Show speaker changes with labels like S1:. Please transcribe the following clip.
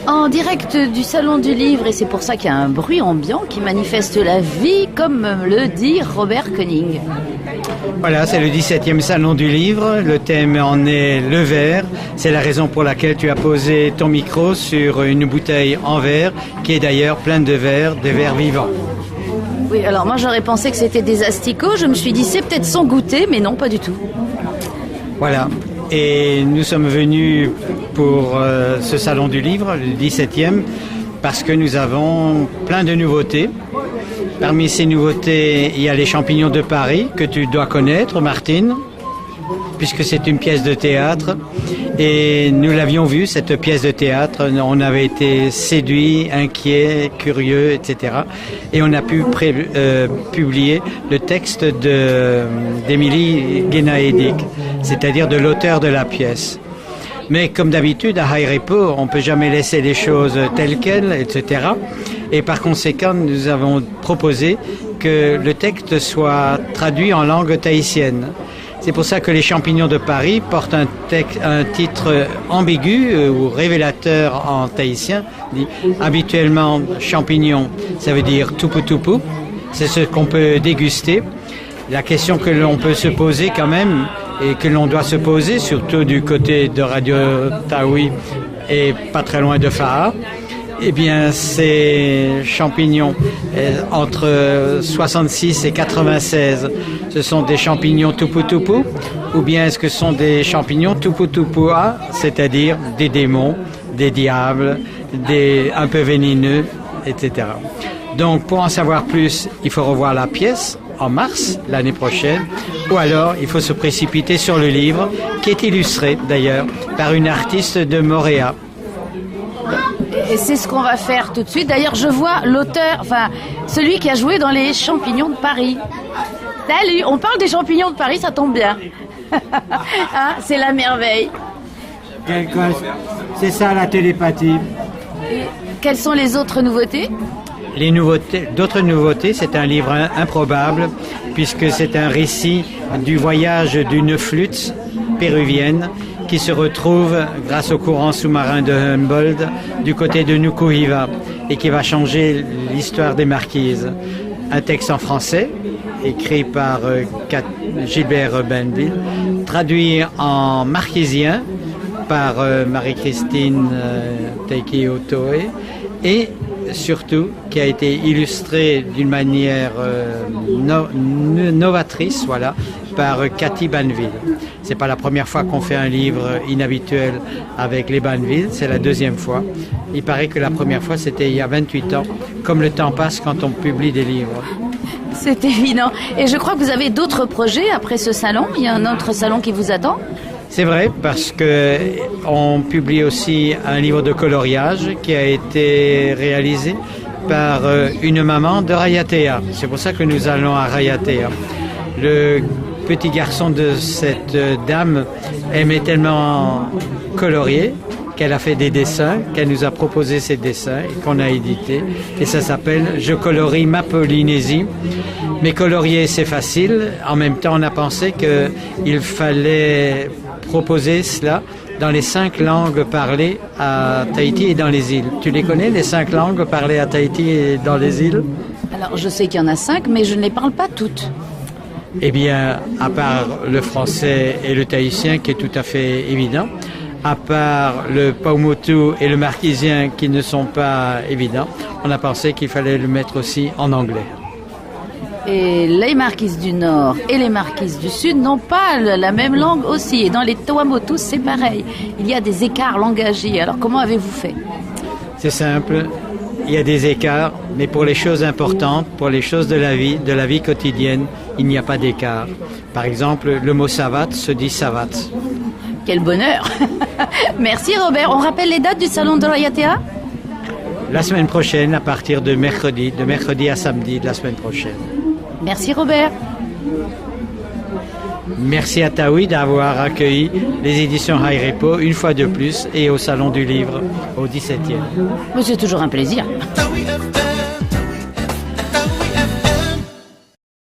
S1: En direct du Salon du Livre, et c'est pour ça qu'il y a un bruit ambiant qui manifeste la vie, comme le dit Robert Koenig.
S2: Voilà, c'est le 17e Salon du Livre. Le thème en est le verre. C'est la raison pour laquelle tu as posé ton micro sur une bouteille en verre, qui est d'ailleurs pleine de verres, des verres vivants.
S1: Oui, alors moi j'aurais pensé que c'était des asticots. Je me suis dit c'est peut-être sans goûter, mais non, pas du tout.
S2: Voilà. Et nous sommes venus pour ce Salon du Livre, le 17e, parce que nous avons plein de nouveautés. Parmi ces nouveautés, il y a les champignons de Paris, que tu dois connaître, Martine, puisque c'est une pièce de théâtre. Et nous l'avions vue, cette pièce de théâtre. On avait été séduits, inquiets, curieux, etc. Et on a pu publier le texte d'Émilie Guénaédic, c'est-à-dire de l'auteur de la pièce. Mais comme d'habitude, à High Repo, on ne peut jamais laisser les choses telles quelles, etc. Et par conséquent, nous avons proposé que le texte soit traduit en langue tahitienne. C'est pour ça que les champignons de Paris portent un titre ambigu ou révélateur en tahitien. Habituellement, champignons, ça veut dire tupu tupu. C'est ce qu'on peut déguster. La question que l'on peut se poser quand même, et que l'on doit se poser, surtout du côté de Radio Taoui et pas très loin de Faha, eh bien, ces champignons, entre 66 et 96, ce sont des champignons tupu tupu, ou bien est-ce que ce sont des champignons tupu tupua, c'est-à-dire des démons, des diables, un peu vénéneux, etc. Donc, pour en savoir plus, il faut revoir la pièce en mars l'année prochaine, ou alors il faut se précipiter sur le livre, qui est illustré d'ailleurs par une artiste de Moréa.
S1: Et c'est ce qu'on va faire tout de suite. D'ailleurs, je vois l'auteur, enfin, celui qui a joué dans les champignons de Paris. Salut, on parle des champignons de Paris, ça tombe bien. Hein, c'est la merveille.
S2: C'est ça la télépathie.
S1: Et quelles sont les autres nouveautés ?
S2: D'autres nouveautés, c'est un livre improbable, puisque c'est un récit du voyage d'une flûte péruvienne qui se retrouve, grâce au courant sous-marin de Humboldt, du côté de Nukuhiva, et qui va changer l'histoire des marquises. Un texte en français, écrit par Gilbert Benville, traduit en marquisien par Marie-Christine Teiki-Otoe, et surtout qui a été illustré d'une manière novatrice, voilà, par Cathy Banville. C'est pas la première fois qu'on fait un livre inhabituel avec les Banville, c'est la deuxième fois. Il paraît que la première fois c'était il y a 28 ans, comme le temps passe quand on publie des livres.
S1: C'est évident. Et je crois que vous avez d'autres projets après ce salon. Il y a un autre salon qui vous attend.
S2: C'est vrai, parce que on publie aussi un livre de coloriage qui a été réalisé par une maman de Rayatea. C'est pour ça que nous allons à Rayatea. Le petit garçon de cette dame aimait tellement colorier qu'elle a fait des dessins, qu'elle nous a proposé ces dessins et qu'on a édité. Et ça s'appelle « Je colorie ma Polynésie ». Mais colorier, c'est facile. En même temps, on a pensé qu'il fallait proposer cela dans les 5 langues parlées à Tahiti et dans les îles. Tu les connais, les 5 langues parlées à Tahiti et dans les îles?
S1: Alors, je sais qu'il y en a 5, mais je ne les parle pas toutes.
S2: Eh bien, à part le français et le tahitien, qui est tout à fait évident, à part le paumotu et le marquisien, qui ne sont pas évidents, on a pensé qu'il fallait le mettre aussi en anglais.
S1: Et les marquises du Nord et les marquises du Sud n'ont pas la même langue aussi. Et dans les Tuamotus, c'est pareil. Il y a des écarts langagiers. Alors, comment avez-vous fait?
S2: C'est simple. Il y a des écarts, mais pour les choses importantes, pour les choses de la vie quotidienne, il n'y a pas d'écart. Par exemple, le mot savate se dit savate.
S1: Quel bonheur. Merci Robert. On rappelle les dates du salon de Rayatea?
S2: La semaine prochaine, à partir de mercredi à samedi de la semaine prochaine.
S1: Merci Robert.
S2: Merci à Taoui d'avoir accueilli les éditions High Repo une fois de plus et au Salon du Livre au 17e.
S1: C'est toujours un plaisir.